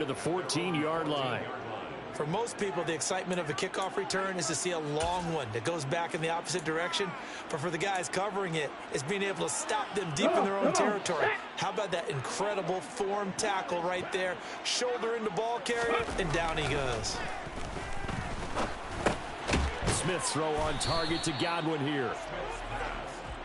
to the 14-yard line. For most people, the excitement of a kickoff return is to see a long one that goes back in the opposite direction. But for the guys covering it, it's being able to stop them deep in their own territory. How about that incredible form tackle right there? Shoulder into ball carrier, and down he goes. Smith's throw on target to Godwin here.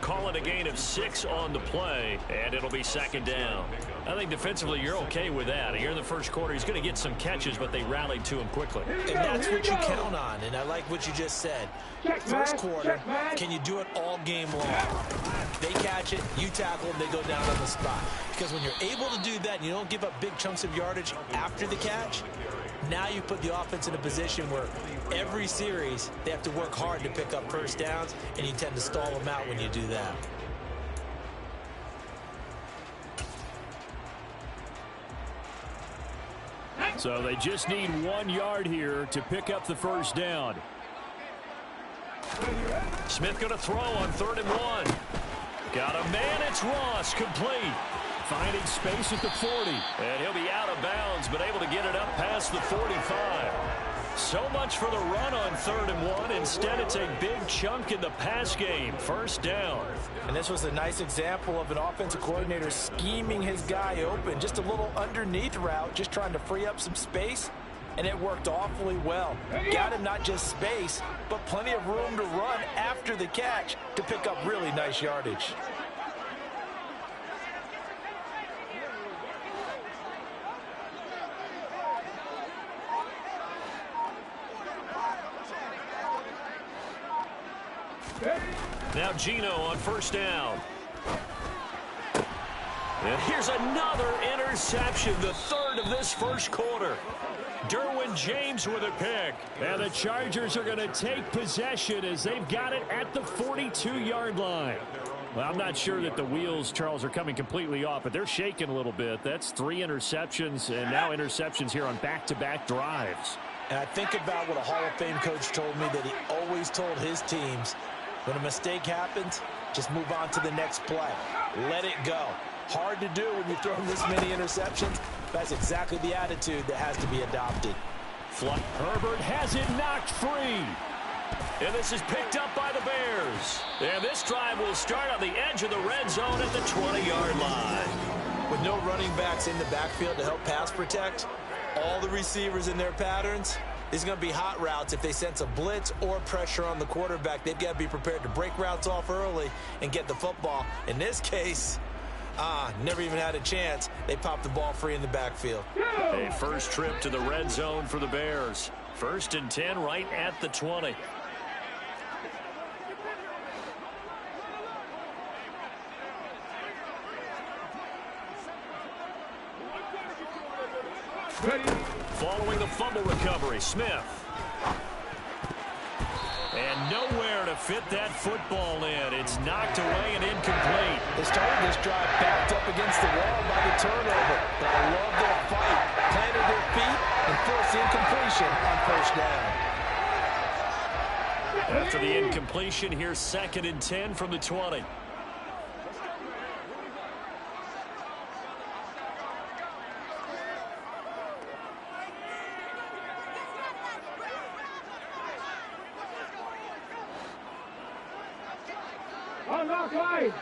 Call it a gain of 6 on the play, and it'll be second down. I think defensively you're okay with that. Here in the first quarter, he's going to get some catches, but they rallied to him quickly. And that's what you count on, and I like what you just said. First quarter, can you do it all game long? They catch it, you tackle them, they go down on the spot. Because when you're able to do that and you don't give up big chunks of yardage after the catch, now you put the offense in a position where every series they have to work hard to pick up first downs, and you tend to stall them out when you do that. So they just need 1 yard here to pick up the first down. Smith going to throw on 3rd and 1. Got a man, it's Ross, complete. Finding space at the 40. And he'll be out of bounds, but able to get it up past the 45. So much for the run on 3rd and 1. Instead, it's a big chunk in the pass game. First down. And this was a nice example of an offensive coordinator scheming his guy open. Just a little underneath route, just trying to free up some space. And it worked awfully well. Got him not just space, but plenty of room to run after the catch to pick up really nice yardage. Now Gino on first down. And here's another interception, the 3rd of this first quarter. Derwin James with a pick. And the Chargers are going to take possession as they've got it at the 42-yard line. Well, I'm not sure that the wheels, Charles, are coming completely off, but they're shaking a little bit. That's 3 interceptions, and now interceptions here on back-to-back drives. And I think about what a Hall of Fame coach told me that he always told his teams, when a mistake happens, just move on to the next play. Let it go. Hard to do when you've thrown this many interceptions. That's exactly the attitude that has to be adopted. Herbert has it knocked free. And this is picked up by the Bears. And this drive will start on the edge of the red zone at the 20-yard line. With no running backs in the backfield to help pass protect, all the receivers in their patterns, these are going to be hot routes. If they sense a blitz or pressure on the quarterback, they've got to be prepared to break routes off early and get the football. In this case, never even had a chance. They popped the ball free in the backfield. A first trip to the red zone for the Bears. 1st and 10 right at the 20. Following the fumble recovery, Smith. And nowhere to fit that football in. It's knocked away and incomplete. They started this drive backed up against the wall by the turnover. But I love their fight. Planted their feet and forced the incompletion on first down. After the incompletion, here's 2nd and 10 from the 20.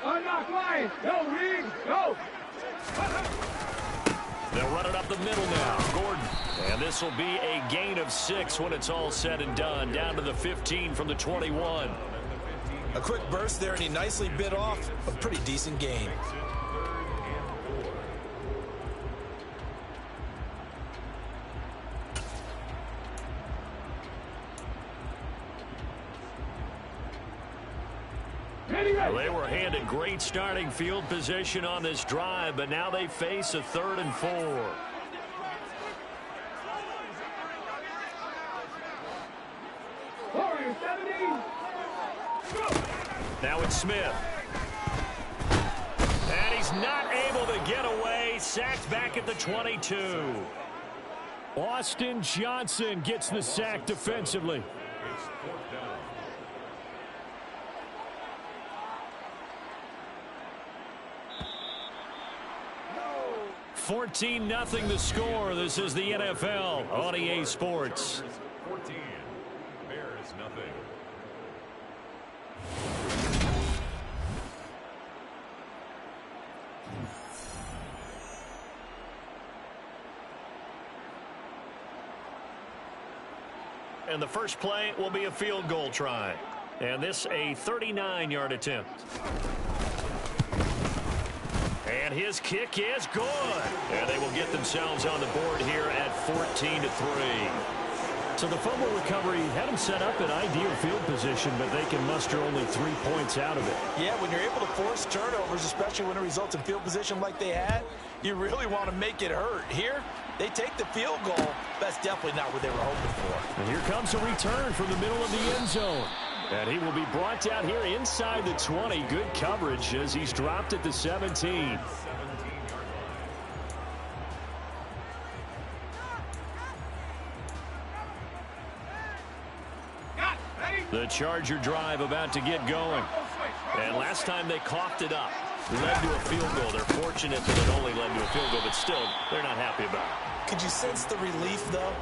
Unlock line, go, Reed, go! They'll run it up the middle now, Gordon. And this will be a gain of 6 when it's all said and done, down to the 15 from the 21. A quick burst there, and he nicely bit off a pretty decent gain. Well, they were handed great starting field position on this drive, but now they face a 3rd and 4. Now it's Smith. And he's not able to get away. Sacked back at the 22. Austin Johnson gets the sack defensively. 14-0 the score. This is the NFL on EA Sports. 14. Bears nothing. And the first play will be a field goal try. And this a 39-yard attempt. And his kick is good. And they will get themselves on the board here at 14-3. So the fumble recovery had them set up in ideal field position, but they can muster only 3 points out of it. Yeah, when you're able to force turnovers, especially when it results in field position like they had, you really want to make it hurt. Here, they take the field goal. That's definitely not what they were hoping for. And here comes a return from the middle of the end zone. And he will be brought down here inside the 20. Good coverage as he's dropped at the 17. The Charger drive about to get going. And last time they coughed it up, led to a field goal. They're fortunate that it only led to a field goal, but still, they're not happy about it. Could you sense the relief, though,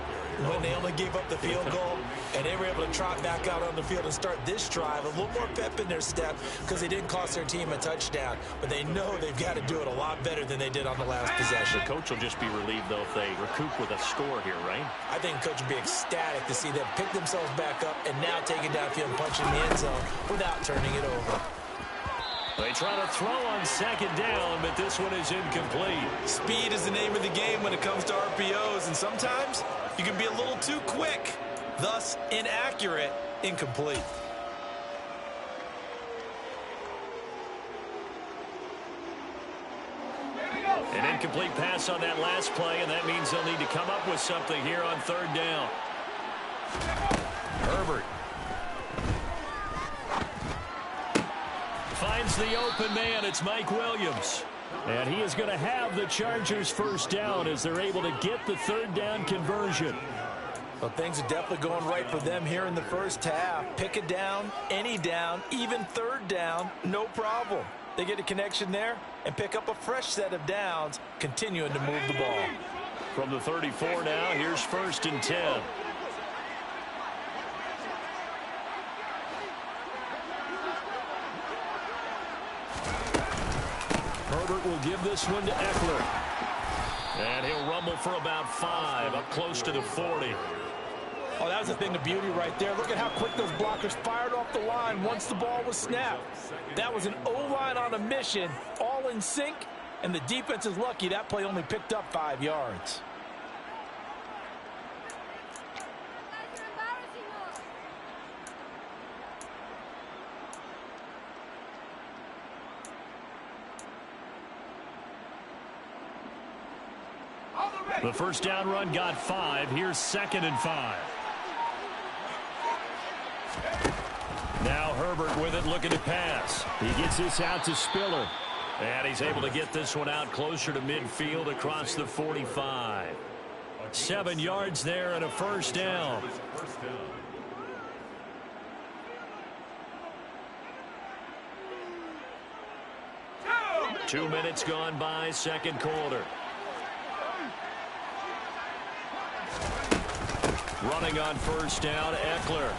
when they only gave up the field goal and they were able to trot back out on the field and start this drive? A little more pep in their step because they didn't cost their team a touchdown, but they know they've got to do it a lot better than they did on the last possession. The coach will just be relieved, though, if they recoup with a score here, right? I think the coach would be ecstatic to see them pick themselves back up and now take it downfield and punch in the end zone without turning it over. They try to throw on second down, but this one is incomplete. Speed is the name of the game when it comes to RPOs, and sometimes you can be a little too quick, thus inaccurate, incomplete. An incomplete pass on that last play, and that means they'll need to come up with something here on third down. Herbert finds the open man. It's Mike Williams. And he is going to have the Chargers first down as they're able to get the third down conversion. Well, things are definitely going right for them here in the first half. Pick a down, any down, even third down, no problem. They get a connection there and pick up a fresh set of downs, continuing to move the ball. From the 34 now, here's 1st and 10. Herbert will give this one to Eckler. And he'll rumble for about 5, up close to the 40. Oh, that was a thing of beauty right there. Look at how quick those blockers fired off the line once the ball was snapped. That was an O-line on a mission, all in sync, and the defense is lucky that play only picked up 5 yards. The first down run got 5. Here's 2nd and 5. Now Herbert with it, looking to pass. He gets this out to Spiller. And he's able to get this one out closer to midfield across the 45. 7 yards there and a first down. 2 minutes gone by, second quarter. Running on first down, Eckler.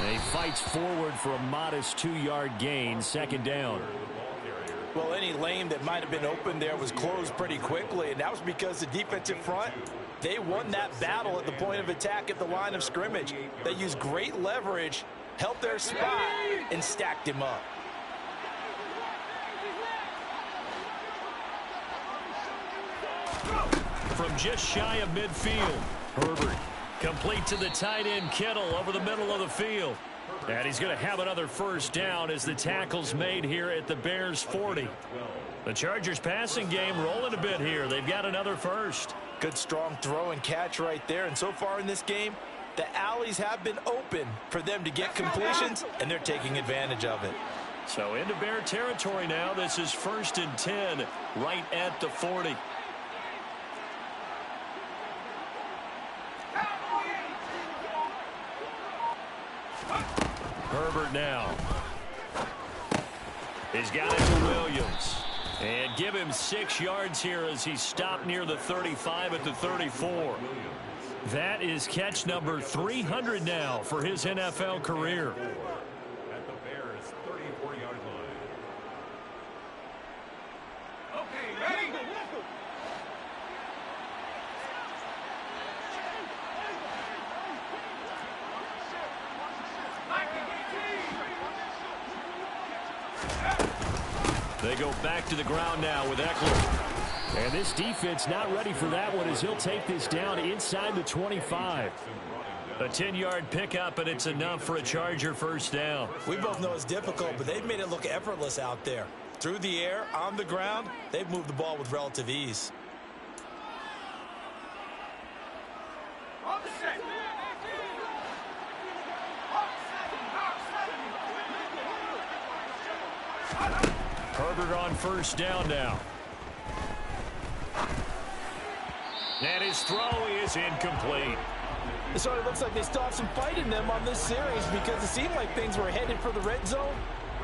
And he fights forward for a modest 2-yard gain, 2nd down. Well, any lane that might have been open there was closed pretty quickly, and that was because the defensive front, they won that battle at the point of attack at the line of scrimmage. They used great leverage, held their spot, and stacked him up. From just shy of midfield, Herbert complete to the tight end Kittle over the middle of the field. And he's going to have another first down as the tackle's made here at the Bears 40. The Chargers passing game rolling a bit here. They've got another first. Good strong throw and catch right there. And so far in this game, the alleys have been open for them to get completions, and they're taking advantage of it. So into Bear territory now. This is 1st and 10 right at the 40. Herbert now. He's got it to Williams. And give him 6 yards here as he stopped near the 35 at the 34. That is catch number 300 now for his NFL career. At the Bears' 34-yard line. Okay, ready? They go back to the ground now with Eckler. And this defense not ready for that one as he'll take this down inside the 25. A 10-yard pickup, and it's enough for a Charger first down. We both know it's difficult, but they've made it look effortless out there. Through the air, on the ground, they've moved the ball with relative ease. Herbert on first down now. And his throw is incomplete. It sort of looks like they still have some fight in them on this series because it seemed like things were headed for the red zone.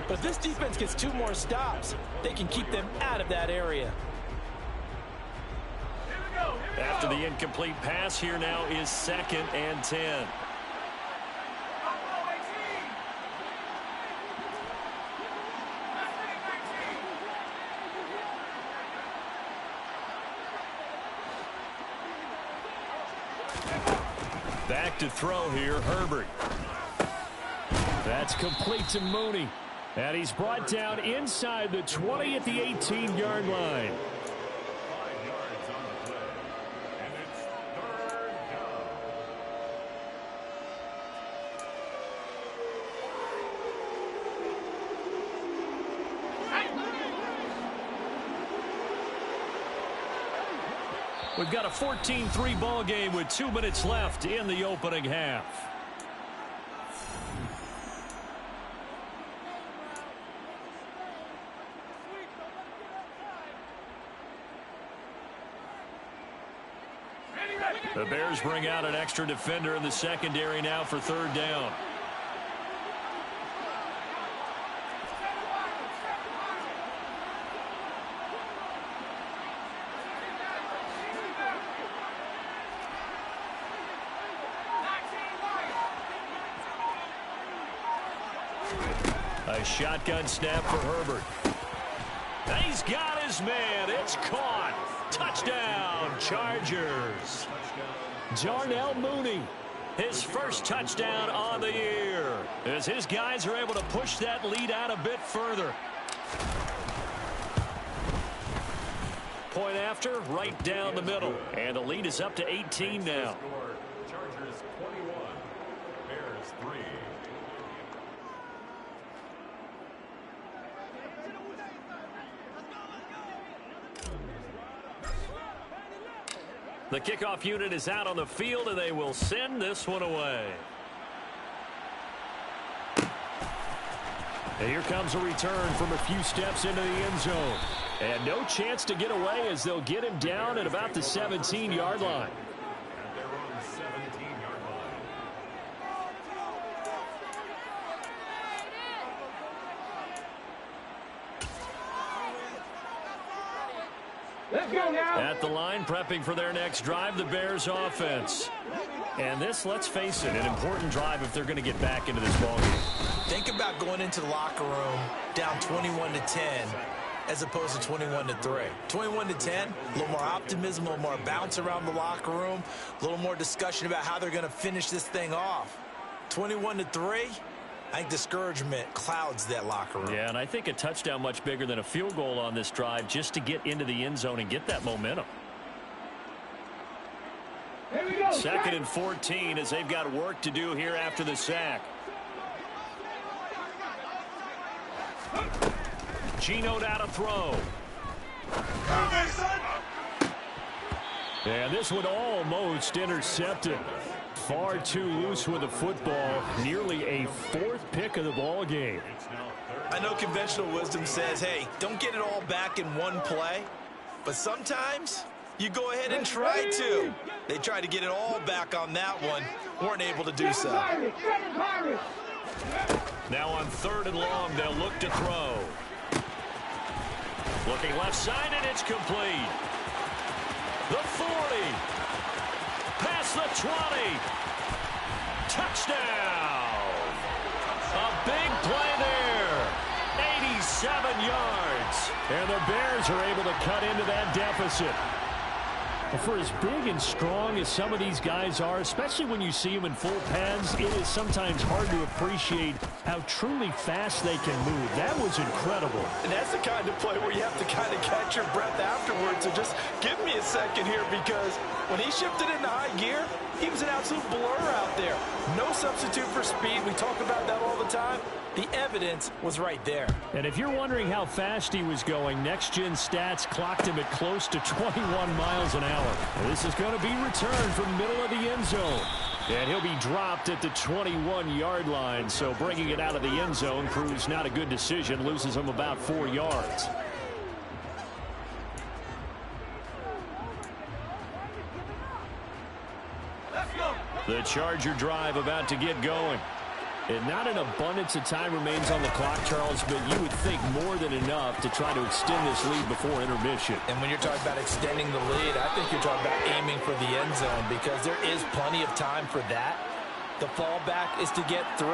But if this defense gets 2 more stops, they can keep them out of that area. After the incomplete pass, here now is 2nd and 10. Back to throw here, Herbert. That's complete to Mooney. And he's brought down inside the 20 at the 18-yard line. 5 yards on the play. And it's 3rd down. We've got a 14-3 ball game with 2 minutes left in the opening half. The Bears bring out an extra defender in the secondary now for 3rd down. A shotgun snap for Herbert. He's got his man. It's caught. Touchdown, Chargers. Darnell Mooney, his first touchdown on the year, as his guys are able to push that lead out a bit further. Point after, right down the middle. And the lead is up to 18 now. Chargers 21, Bears 3. The kickoff unit is out on the field, and they will send this one away. And here comes a return from a few steps into the end zone. And no chance to get away as they'll get him down at about the 17-yard line. At their own 17-yard line. Let's go now. At the line, prepping for their next drive, the Bears offense. And this, let's face it, an important drive if they're going to get back into this ballgame. Think about going into the locker room down 21-10 as opposed to 21-3. 21-10, a little more optimism, a little more bounce around the locker room, a little more discussion about how they're going to finish this thing off. 21-3, I think discouragement clouds that locker room. Yeah, and I think a touchdown much bigger than a field goal on this drive just to get into the end zone and get that momentum. Here we go. 2nd and 14 as they've got work to do here after the sack. Geno out to throw. And this one almost intercepted. Far too loose with the football. Nearly a 4th pick of the ball game. I know conventional wisdom says, hey, don't get it all back in one play. But sometimes you go ahead and try to. They tried to get it all back on that one. Weren't able to do so. Now on 3rd and long, they'll look to throw. Looking left side, and it's complete. The 40. Past the 20. Touchdown. A big play there. 87 yards. And the Bears are able to cut into that deficit. Well, for as big and strong as some of these guys are, especially when you see them in full pads, it is sometimes hard to appreciate how truly fast they can move. That was incredible. And that's the kind of play where you have to kind of catch your breath afterwards. So just give me a second here, because when he shifted into high gear, he was an absolute blur out there. No substitute for speed. We talk about that all the time. The evidence was right there. And if you're wondering how fast he was going, next-gen stats clocked him at close to 21 miles an hour. This is going to be returned from the middle of the end zone. And he'll be dropped at the 21-yard line. So bringing it out of the end zone proves not a good decision. Loses him about 4 yards. The Charger drive about to get going. And not an abundance of time remains on the clock, Charles, but you would think more than enough to try to extend this lead before intermission. And when you're talking about extending the lead, I think you're talking about aiming for the end zone, because there is plenty of time for that. The fallback is to get 3.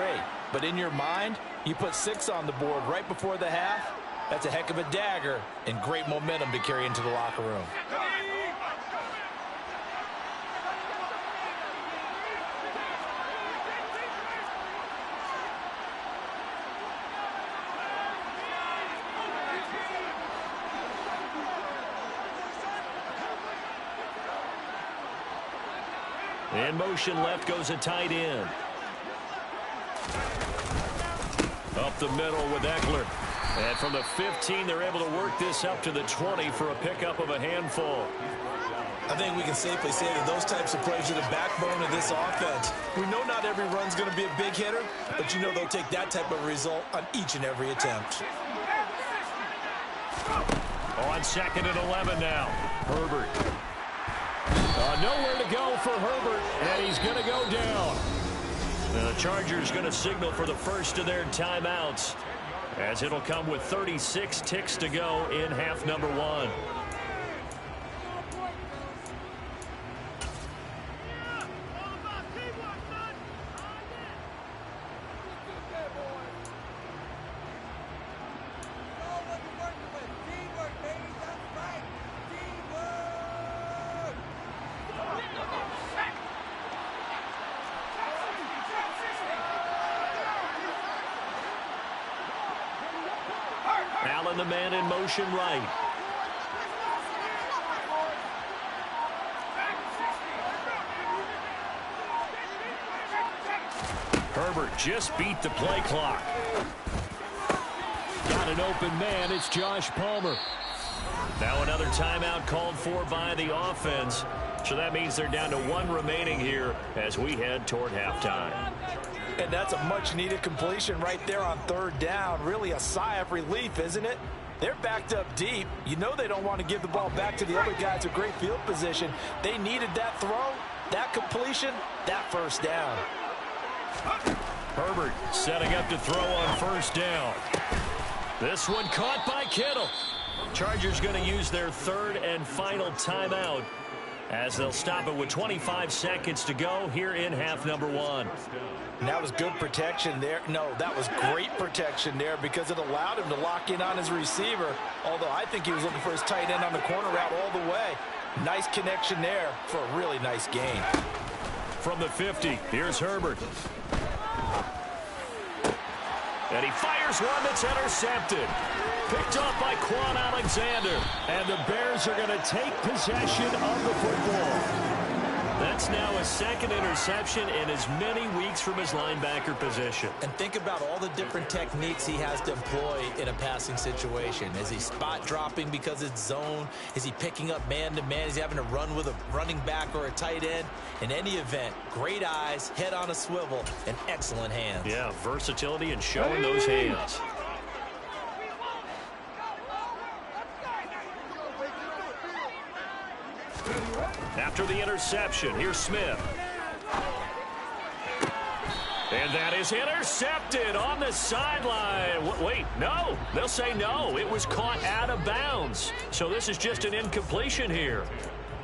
But in your mind, you put 6 on the board right before the half. That's a heck of a dagger and great momentum to carry into the locker room. In motion left goes a tight end. Up the middle with Eckler. And from the 15, they're able to work this up to the 20 for a pickup of a handful. I think we can safely say that those types of plays are the backbone of this offense. We know not every run's going to be a big hitter, but you know they'll take that type of result on each and every attempt. On 2nd and 11 now. Herbert. Nowhere to go for Herbert, and he's going to go down. And the Chargers going to signal for the first of their timeouts, as it'll come with 36 ticks to go in half number 1. Allen, the man in motion right. Herbert just beat the play clock. Got an open man. It's Josh Palmer. Now another timeout called for by the offense. So that means they're down to 1 remaining here as we head toward halftime. And that's a much-needed completion right there on 3rd down. Really a sigh of relief, isn't it? They're backed up deep. You know they don't want to give the ball back to the other guys with great field position. They needed that throw, that completion, that 1st down. Herbert setting up to throw on 1st down. This one caught by Kittle. Chargers going to use their 3rd and final timeout, as they'll stop it with 25 seconds to go here in half number 1. And that was good protection there. No, that was great protection there, because it allowed him to lock in on his receiver, although I think he was looking for his tight end on the corner route all the way. Nice connection there for a really nice gain. From the 50, here's Herbert. And he fires one that's intercepted. Picked off by Quan Alexander. And the Bears are going to take possession of the football. That's now a 2nd interception in as many weeks from his linebacker position. And think about all the different techniques he has to employ in a passing situation. Is he spot dropping because it's zone? Is he picking up man-to-man? Is he having to run with a running back or a tight end? In any event, great eyes, head on a swivel, and excellent hands. Yeah, versatility and showing those hands. After the interception, here's Smith. And that is intercepted on the sideline. Wait, no. They'll say no. It was caught out of bounds. So this is just an incompletion here.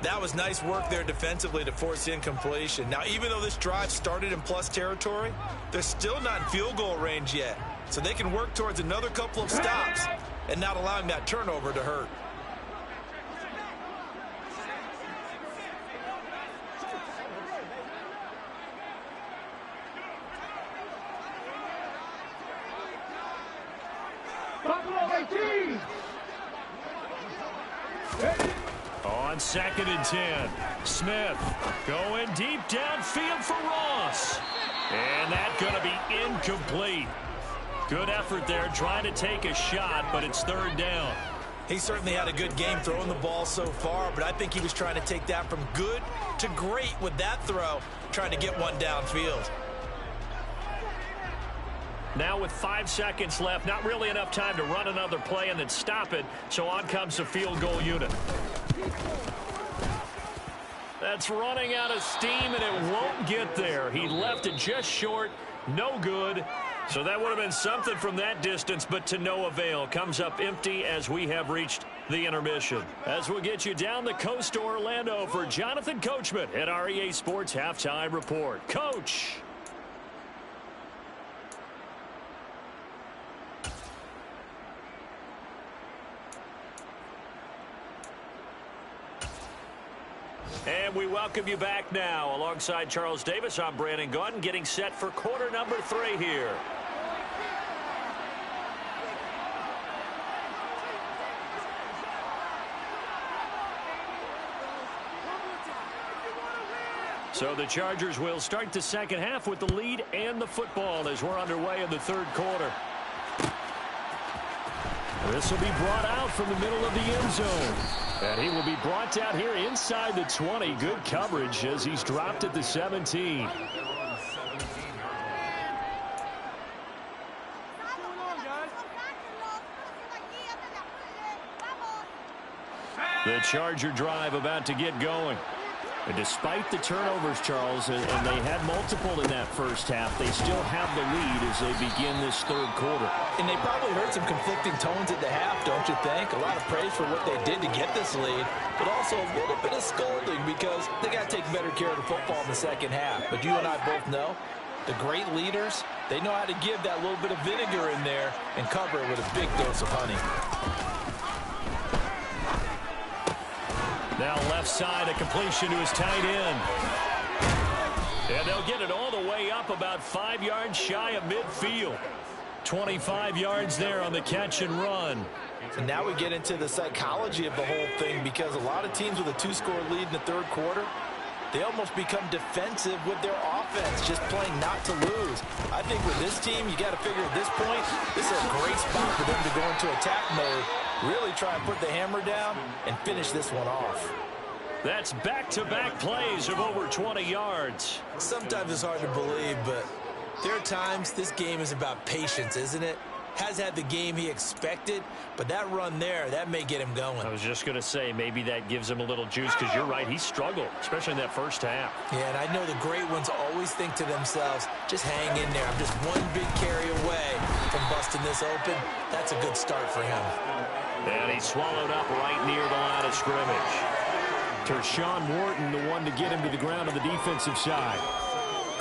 That was nice work there defensively to force incompletion. Now, even though this drive started in plus territory, they're still not in field goal range yet. So they can work towards another couple of stops and not allowing that turnover to hurt. On 2nd and 10, Smith going deep downfield for Ross. And that's going to be incomplete. Good effort there trying to take a shot, but it's 3rd down. He certainly had a good game throwing the ball so far, but I think he was trying to take that from good to great with that throw, trying to get one downfield. Now with 5 seconds left, not really enough time to run another play and then stop it, so on comes the field goal unit. That's running out of steam, and it won't get there. He left it just short, no good. So that would have been something from that distance, but to no avail. Comes up empty as we have reached the intermission. As we'll get you down the coast to Orlando for Jonathan Coachman at our EA Sports Halftime Report. Coach. And we welcome you back now. Alongside Charles Davis, I'm Brandon Gaudin, getting set for quarter number 3 here. So the Chargers will start the second half with the lead and the football as we're underway in the 3rd quarter. This will be brought out from the middle of the end zone. And he will be brought down here inside the 20. Good coverage as he's dropped at the 17. The Charger drive about to get going. And despite the turnovers, Charles, and they had multiple in that first half, they still have the lead as they begin this 3rd quarter. And they probably heard some conflicting tones at the half, don't you think? A lot of praise for what they did to get this lead, but also a little bit of scolding because they got to take better care of the football in the second half. But you and I both know the great leaders, they know how to give that little bit of vinegar in there and cover it with a big dose of honey. Now left side, a completion to his tight end. And they'll get it all the way up about 5 yards shy of midfield. 25 yards there on the catch and run. And now we get into the psychology of the whole thing because a lot of teams with a 2-score lead in the 3rd quarter, they almost become defensive with their offense, just playing not to lose. I think with this team, you got to figure at this point, this is a great spot for them to go into attack mode, really try and put the hammer down and finish this one off. That's back-to-back plays of over 20 yards. Sometimes it's hard to believe, but there are times this game is about patience, isn't it? Has had the game he expected, but that run there, that may get him going. I was just going to say, maybe that gives him a little juice because you're right, he struggled, especially in that first half. Yeah, and I know the great ones always think to themselves, just hang in there. I'm just one big carry away from busting this open. That's a good start for him. And he swallowed up right near the line of scrimmage. Tershawn Wharton, the one to get him to the ground on the defensive side.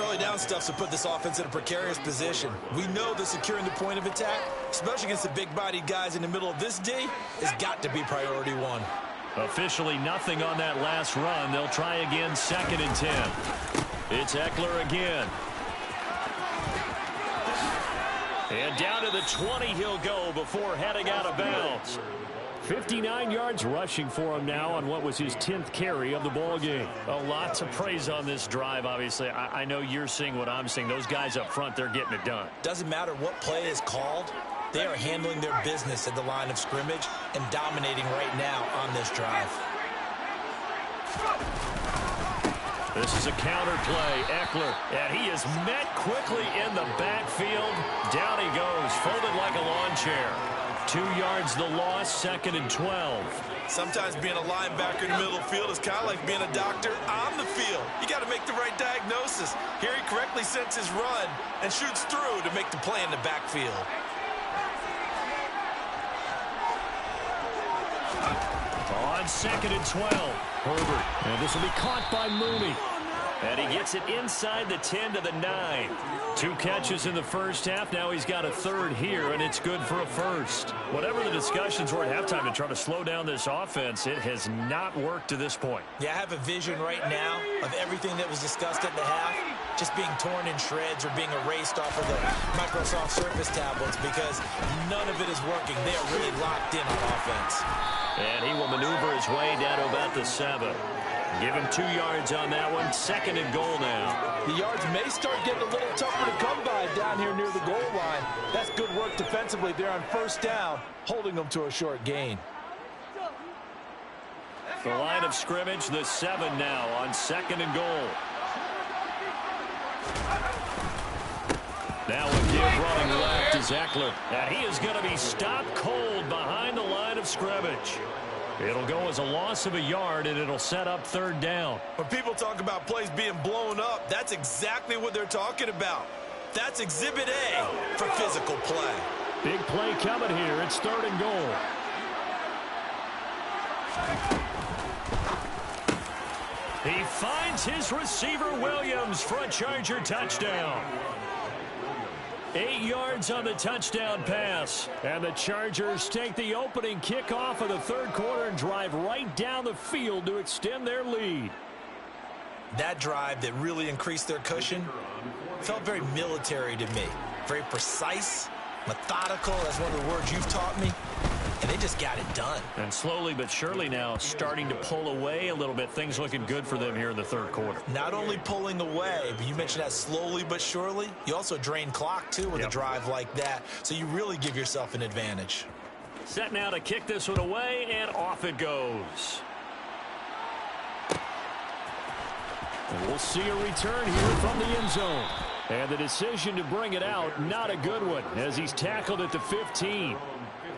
Early down stuff to put this offense in a precarious position. We know that securing the point of attack, especially against the big-bodied guys in the middle of this D, has got to be priority 1. Officially nothing on that last run. They'll try again, 2nd and 10. It's Eckler again. And down to the 20 he'll go before heading out of bounds. 59 yards rushing for him now on what was his 10th carry of the ball game. A lot to praise on this drive, obviously. I know you're seeing what I'm seeing. Those guys up front, they're getting it done. Doesn't matter what play is called. They are handling their business at the line of scrimmage and dominating right now on this drive. This is a counter play. Eckler, and he is met quickly in the backfield. Down he goes, folded like a lawn chair. 2 yards the loss, 2nd and 12. Sometimes being a linebacker in the middle of the field is kind of like being a doctor on the field. You got to make the right diagnosis. Here he correctly sets his run and shoots through to make the play in the backfield. On 2nd and 12, Herbert. And this will be caught by Mooney. And he gets it inside the 10 to the 9. 2 catches in the first half. Now he's got a third here, and it's good for a first. Whatever the discussions were at halftime to try to slow down this offense, it has not worked to this point. Yeah, I have a vision right now of everything that was discussed at the half just being torn in shreds or being erased off of the Microsoft Surface tablets because none of it is working. They are really locked in on offense. And he will maneuver his way down to about the 7. Give him 2 yards on that one. 2nd and goal now. The yards may start getting a little tougher to come by down here near the goal line. That's good work defensively there on first down, holding them to a short gain. The line of scrimmage, the 7 now on 2nd and goal. Now a give running left to Eckler. And he is going to be stopped cold behind the line of scrimmage. It'll go as a loss of a yard, and it'll set up 3rd down. When people talk about plays being blown up, that's exactly what they're talking about. That's Exhibit A for physical play. Big play coming here. It's 3rd and goal. He finds his receiver, Williams, for a Charger touchdown. 8 yards on the touchdown pass. And the Chargers take the opening kickoff of the 3rd quarter and drive right down the field to extend their lead. That drive that really increased their cushion felt very military to me. Very precise, methodical. That's one of the words you've taught me. And they just got it done. And slowly but surely now starting to pull away a little bit. Things looking good for them here in the 3rd quarter. Not only pulling away, but you mentioned that slowly but surely. You also drain clock, too, with a drive like that. So you really give yourself an advantage. Set now to kick this one away, and off it goes. And we'll see a return here from the end zone. And the decision to bring it out, not a good one, as he's tackled at the 15.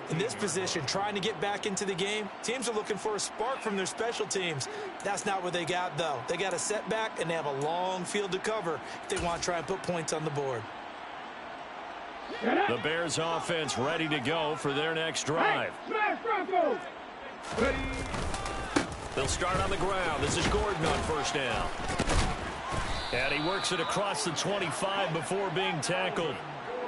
In this position, trying to get back into the game, teams are looking for a spark from their special teams. That's not what they got, though. They got a setback, and they have a long field to cover if they want to try and put points on the board. The Bears offense ready to go for their next drive. They'll start on the ground. This is Gordon on first down. And he works it across the 25 before being tackled.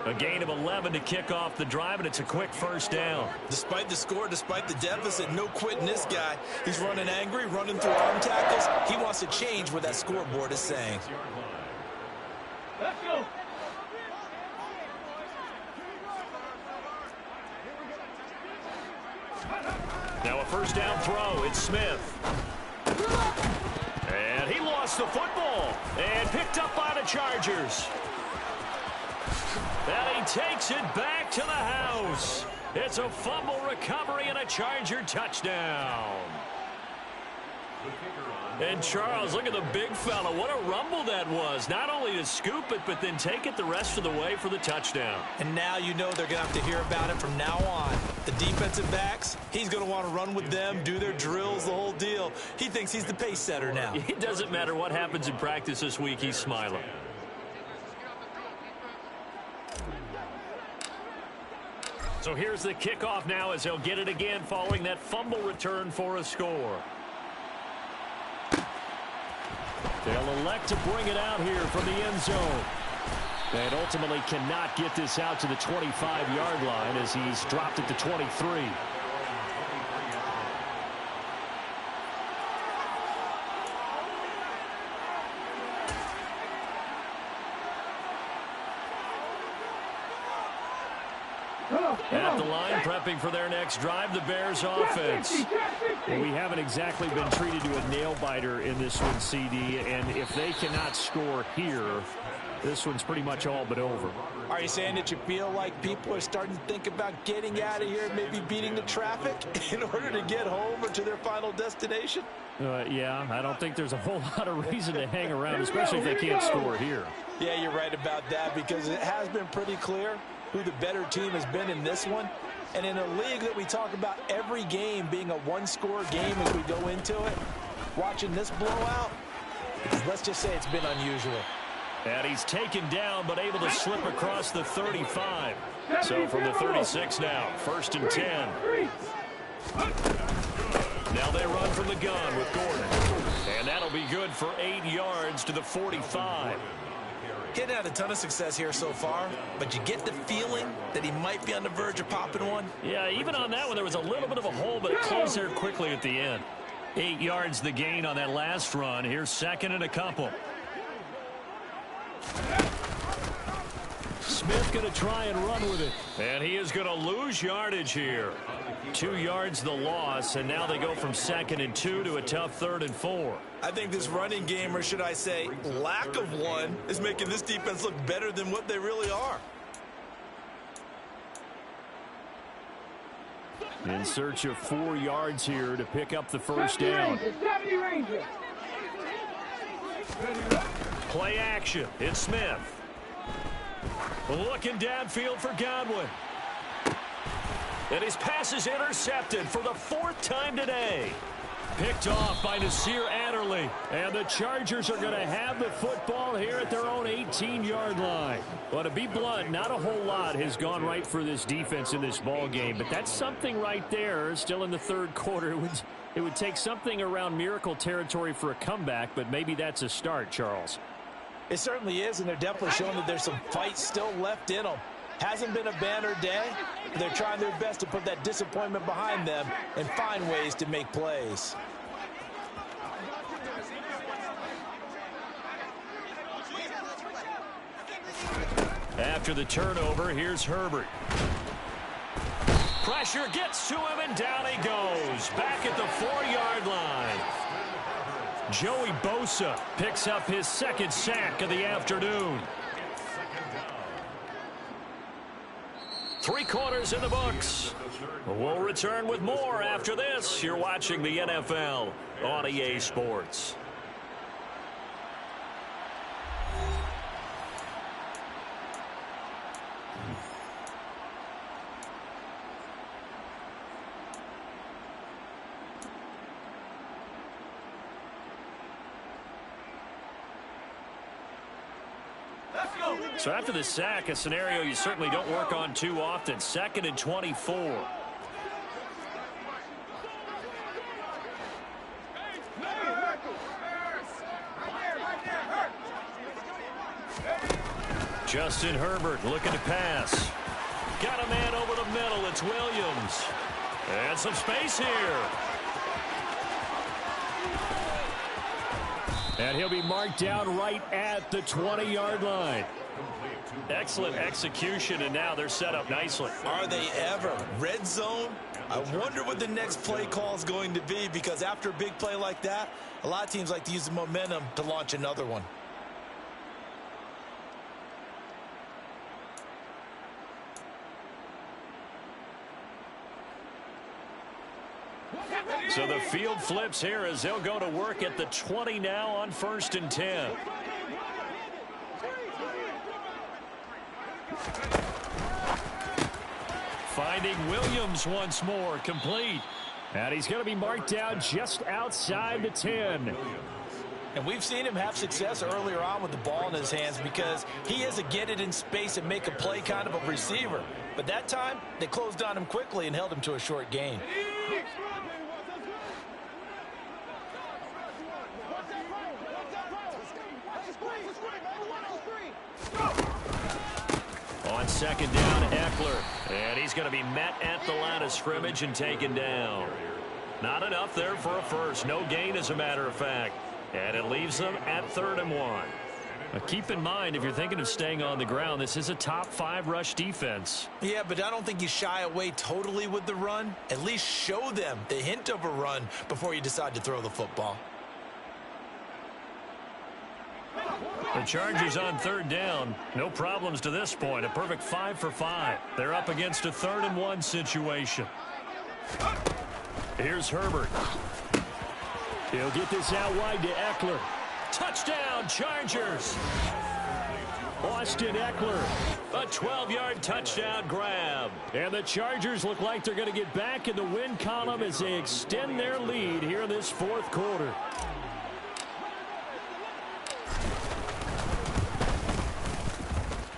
A gain of 11 to kick off the drive, and it's a quick first down. Despite the score, despite the deficit, no quitting this guy. He's running angry, running through arm tackles. He wants to change what that scoreboard is saying. Let's go. Now a first down throw. It's Smith. And he lost the football and picked up by the Chargers. And he takes it back to the house. It's a fumble recovery and a Charger touchdown. And Charles, look at the big fella. What a rumble that was. Not only to scoop it, but then take it the rest of the way for the touchdown. And now you know they're going to have to hear about it from now on. The defensive backs, he's going to want to run with them, do their drills, the whole deal. He thinks he's the pace setter now. It doesn't matter what happens in practice this week. He's smiling. So here's the kickoff now as they'll get it again following that fumble return for a score. They'll elect to bring it out here from the end zone. And ultimately cannot get this out to the 25-yard line as he's dropped it to 23. At the line, prepping for their next drive, the Bears offense. We haven't exactly been treated to a nail-biter in this one, CD, and if they cannot score here, this one's pretty much all but over. Are you saying that you feel like people are starting to think about getting out of here and maybe beating the traffic in order to get home or to their final destination? Yeah, I don't think there's a whole lot of reason to hang around, especially if they can't score here. Yeah, you're right about that because it has been pretty clear who the better team has been in this one. And in a league that we talk about every game being a one-score game as we go into it, watching this blowout, let's just say it's been unusual. And he's taken down, but able to slip across the 35. So from the 36 now, 1st and 10. Now they run from the gun with Gordon. And that'll be good for 8 yards to the 45. Getting had a ton of success here so far, but you get the feeling that he might be on the verge of popping one. Yeah, even on that one, there was a little bit of a hole, but it closed there quickly at the end. 8 yards the gain on that last run. Here's 2nd and a couple. Smith going to try and run with it. And he is going to lose yardage here. 2 yards the loss, and now they go from 2nd and 2 to a tough 3rd and 4. I think this running game, or should I say lack of one, is making this defense look better than what they really are. In search of 4 yards here to pick up the first down. Play action. It's Smith. Looking downfield for Godwin. And his pass is intercepted for the 4th time today. Picked off by Nasir Adderley. And the Chargers are going to have the football here at their own 18-yard line. Well, to be blunt, not a whole lot has gone right for this defense in this ball game. But that's something right there. Still in the 3rd quarter. It would take something around miracle territory for a comeback, but maybe that's a start, Charles. It certainly is, and they're definitely showing that there's some fight still left in them. Hasn't been a banner day. They're trying their best to put that disappointment behind them and find ways to make plays. After the turnover, here's Herbert. Pressure gets to him, and down he goes. Back at the 4-yard line. Joey Bosa picks up his 2nd sack of the afternoon. 3 quarters in the books. We'll return with more after this. You're watching the NFL on EA Sports. So after the sack, a scenario you certainly don't work on too often. 2nd and 24. Justin Herbert looking to pass. Got a man over the middle. It's Williams. And some space here. And he'll be marked down right at the 20-yard line. Excellent execution, and now they're set up nicely. Are they ever? Red zone? I wonder what the next play call is going to be, because after a big play like that, a lot of teams like to use the momentum to launch another one. So the field flips here as they'll go to work at the 20 now on 1st and 10. Finding Williams once more, complete. And he's going to be marked down just outside the 10. And we've seen him have success earlier on with the ball in his hands because he is a get it in space and make a play kind of a receiver. But that time, they closed on him quickly and held him to a short gain. On 2nd down, Eckler. And he's going to be met at the line of scrimmage and taken down. Not enough there for a first. No gain, as a matter of fact. And it leaves them at 3rd and 1. Now keep in mind, if you're thinking of staying on the ground, this is a top 5 rush defense. Yeah, but I don't think you shy away totally with the run. At least show them the hint of a run before you decide to throw the football. The Chargers on 3rd down. No problems to this point. A perfect 5 for 5. They're up against a 3rd and 1 situation. Here's Herbert. He'll get this out wide to Eckler. Touchdown, Chargers. Austin Eckler, a 12-yard touchdown grab. And the Chargers look like they're going to get back in the win column as they extend their lead here in this fourth quarter.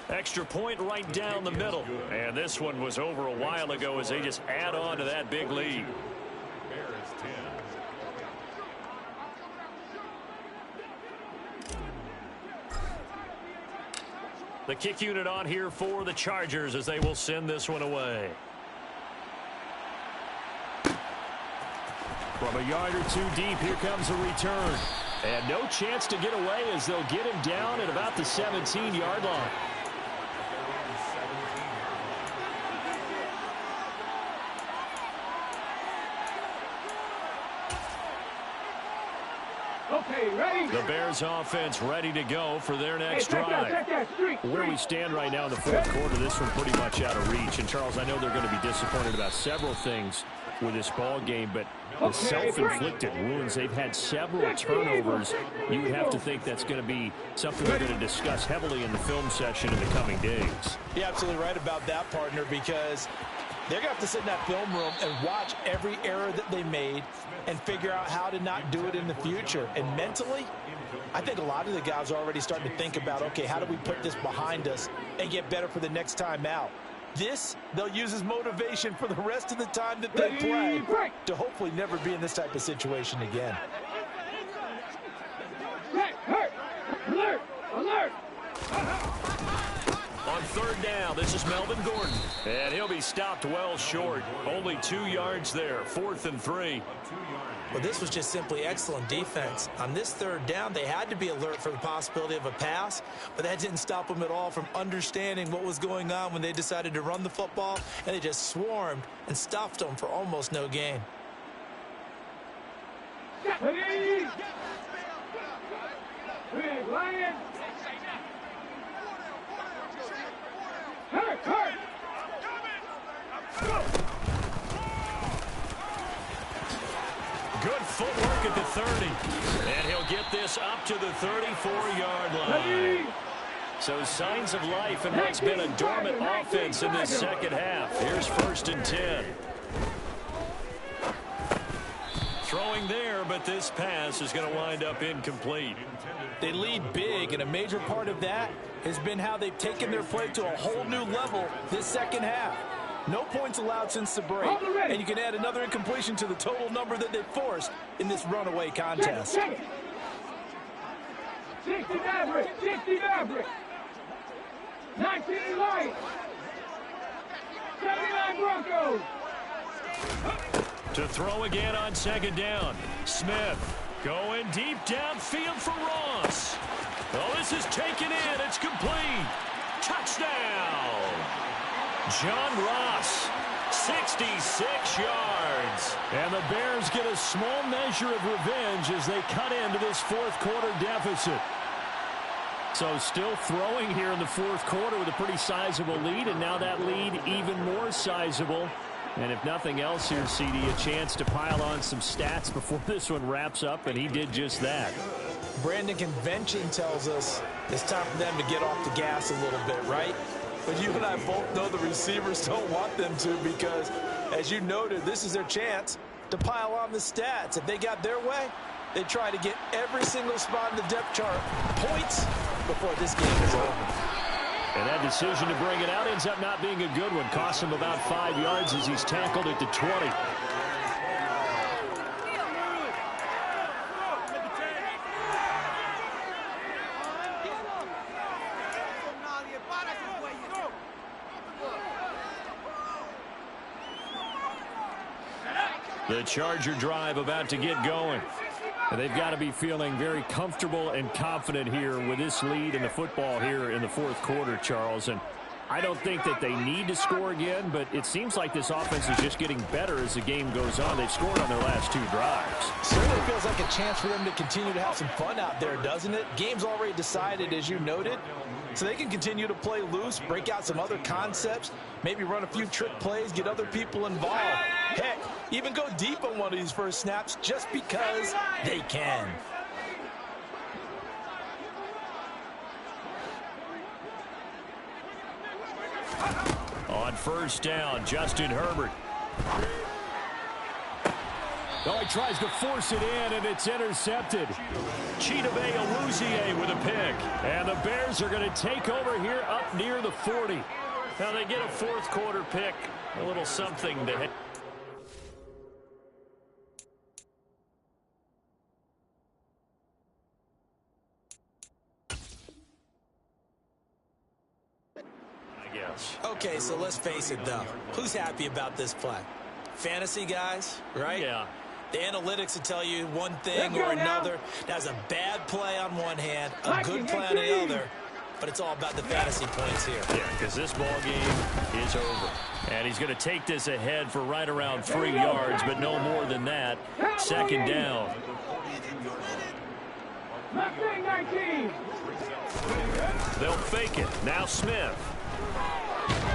Extra point right down the middle. And this one was over a while ago as they just add on to that big lead. Bears 10. The kick unit on here for the Chargers as they will send this one away. From a yard or two deep, here comes a return. And no chance to get away as they'll get him down at about the 17-yard line. Okay, ready? The Bears offense ready to go for their next drive. Where we stand right now in the fourth quarter, this one pretty much out of reach. And, Charles, I know they're going to be disappointed about several things with this ball game, but the self-inflicted wounds, they've had several turnovers. You would have to think that's going to be something we're going to discuss heavily in the film session in the coming days. You're absolutely right about that, partner, because they're going to have to sit in that film room and watch every error that they made and figure out how to not do it in the future. And mentally, I think a lot of the guys are already starting to think about, okay, how do we put this behind us and get better for the next time out? This, they'll use as motivation for the rest of the time that they play to hopefully never be in this type of situation again. Alert! Alert! On third down, this is Melvin Gordon. And he'll be stopped well short. Only 2 yards there, 4th and 3. Well, this was just simply excellent defense. On this third down, they had to be alert for the possibility of a pass, but that didn't stop them at all from understanding what was going on when they decided to run the football, and they just swarmed and stuffed them for almost no gain. Ready? Big Lion! Hurt! Good footwork at the 30. And he'll get this up to the 34-yard line. So signs of life in what's been a dormant offense in this second half. Here's 1st and 10. Throwing there, but this pass is going to wind up incomplete. They lead big, and a major part of that has been how they've taken their play to a whole new level this second half. No points allowed since the break, and you can add another incompletion to the total number that they've forced in this runaway contest. 60 Maverick! 60 Maverick! 19 Light! 79 Broncos! To throw again on second down. Smith going deep downfield for Ross. Oh, this is taken in. It's complete. Touchdown. John Ross, 66 yards. And the Bears get a small measure of revenge as they cut into this fourth quarter deficit. So still throwing here in the fourth quarter with a pretty sizable lead, and now that lead even more sizable. And if nothing else here, CD, a chance to pile on some stats before this one wraps up, and he did just that. Brandon, convention tells us it's time for them to get off the gas a little bit, right? But you and I both know the receivers don't want them to because, as you noted, this is their chance to pile on the stats. If they got their way, they try to get every single spot in the depth chart points before this game is over. And that decision to bring it out ends up not being a good one. Costs him about 5 yards as he's tackled at the 20. The Charger drive about to get going. And they've got to be feeling very comfortable and confident here with this lead in the football here in the fourth quarter, Charles. And I don't think that they need to score again, but it seems like this offense is just getting better as the game goes on. They've scored on their last 2 drives. Certainly feels like a chance for them to continue to have some fun out there, doesn't it? Game's already decided, as you noted. So they can continue to play loose, break out some other concepts, maybe run a few trick plays, get other people involved. Heck, even go deep on one of these first snaps just because they can. On first down, Justin Herbert. Oh, he tries to force it in, and it's intercepted. Chidobe Awuzie with a pick. And the Bears are going to take over here up near the 40. Now they get a fourth quarter pick. A little something to hit. Okay, so let's face it, though. Who's happy about this play? Fantasy guys, right? Yeah. The analytics will tell you one thing or another. That's a bad play on one hand, a good play on the other. But it's all about the fantasy points here. Yeah, because this ball game is over. And he's going to take this ahead for right around 3 yards, but no more than that. Second down. Mustang 19. They'll fake it. Now Smith.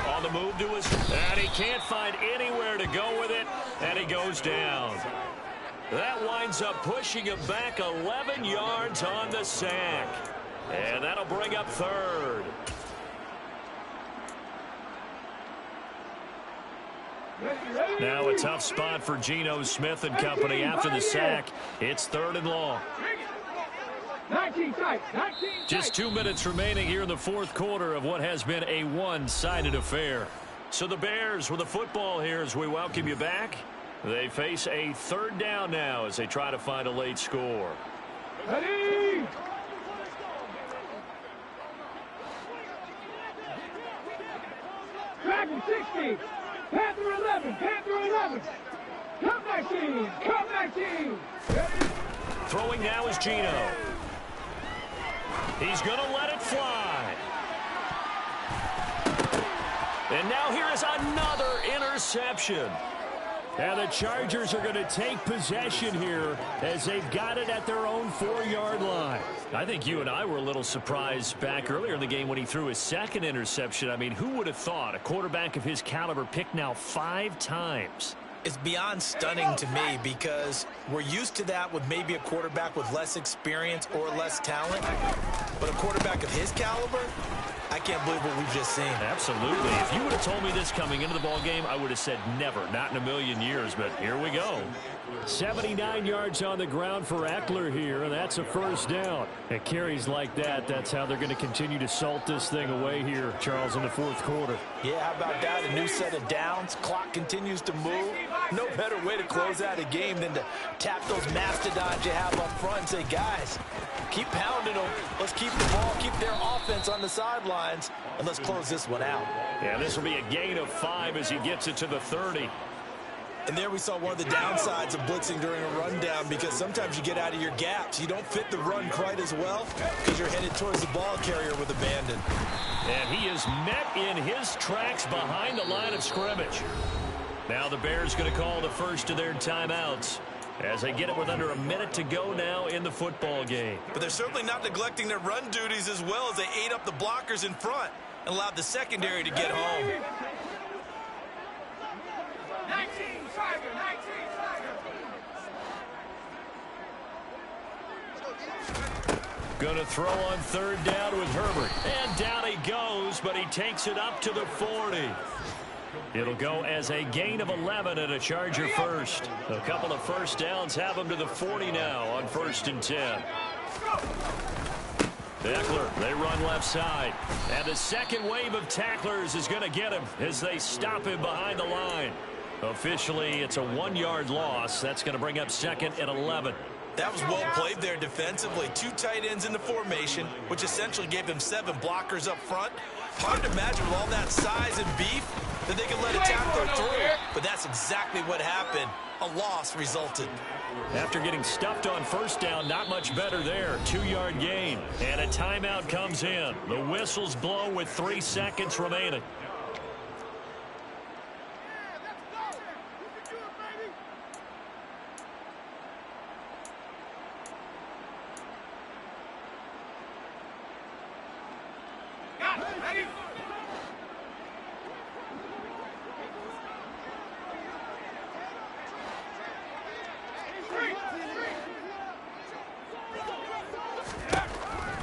On the move to his, and he can't find anywhere to go with it, and he goes down. That winds up pushing him back 11 yards on the sack. And that'll bring up third. Now a tough spot for Geno Smith and company after the sack. It's 3rd and long. 19 tight. Just 2 minutes remaining here in the fourth quarter of what has been a one-sided affair. So the Bears with the football here as we welcome you back. They face a 3rd down now as they try to find a late score. Ready. Dragon 60. Panther 11. Panther 11. Come 19. Come 19. Ready. Throwing now is Geno. He's going to let it fly. And now here is another interception. And the Chargers are going to take possession here as they've got it at their own 4-yard line. I think you and I were a little surprised back earlier in the game when he threw his second interception. I mean, who would have thought a quarterback of his caliber picked now 5 times? It's beyond stunning to me because we're used to that with maybe a quarterback with less experience or less talent. But a quarterback of his caliber, I can't believe what we've just seen. Absolutely. If you would have told me this coming into the ball game, I would have said never, not in a million years. But here we go. 79 yards on the ground for Eckler here, and that's a first down. At carries like that, that's how they're going to continue to salt this thing away here, Charles, in the fourth quarter. Yeah, how about that? A new set of downs. Clock continues to move. No better way to close out a game than to tap those mastodons you have up front and say, guys, keep pounding them. Let's keep the ball, keep their offense on the sidelines, and let's close this one out. Yeah, this will be a gain of 5 as he gets it to the 30. And there we saw one of the downsides of blitzing during a rundown because sometimes you get out of your gaps. You don't fit the run quite as well because you're headed towards the ball carrier with abandon. And he is met in his tracks behind the line of scrimmage. Now the Bears going to call the first of their timeouts as they get it with under a minute to go now in the football game. But they're certainly not neglecting their run duties as well as they ate up the blockers in front and allowed the secondary to get home. 19 Tiger. 19 Tiger. Going to throw on 3rd down with Herbert. And down he goes, but he takes it up to the 40. It'll go as a gain of 11 and a Charger first. A couple of first downs have him to the 40 now on 1st and 10. Eckler, they run left side. And the second wave of tacklers is going to get him as they stop him behind the line. Officially, it's a 1-yard loss. That's going to bring up 2nd and 11. That was well played there defensively. 2 tight ends in the formation, which essentially gave them 7 blockers up front. Hard to imagine with all that size and beef that they could let a tackler through. But that's exactly what happened. A loss resulted. After getting stuffed on first down, not much better there. 2-yard gain. And a timeout comes in. The whistles blow with 3 seconds remaining.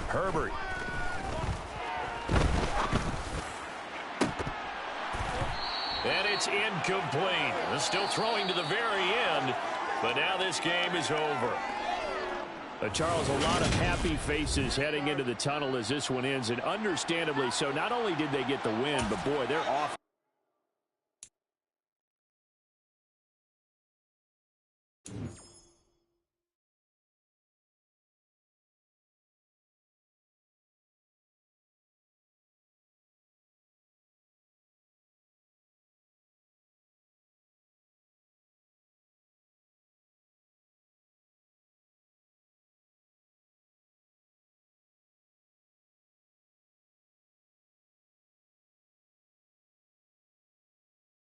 Herbert. And it's incomplete. They're still throwing to the very end, but now this game is over. Charles, a lot of happy faces heading into the tunnel as this one ends, and understandably so. Not only did they get the win, but boy, they're off.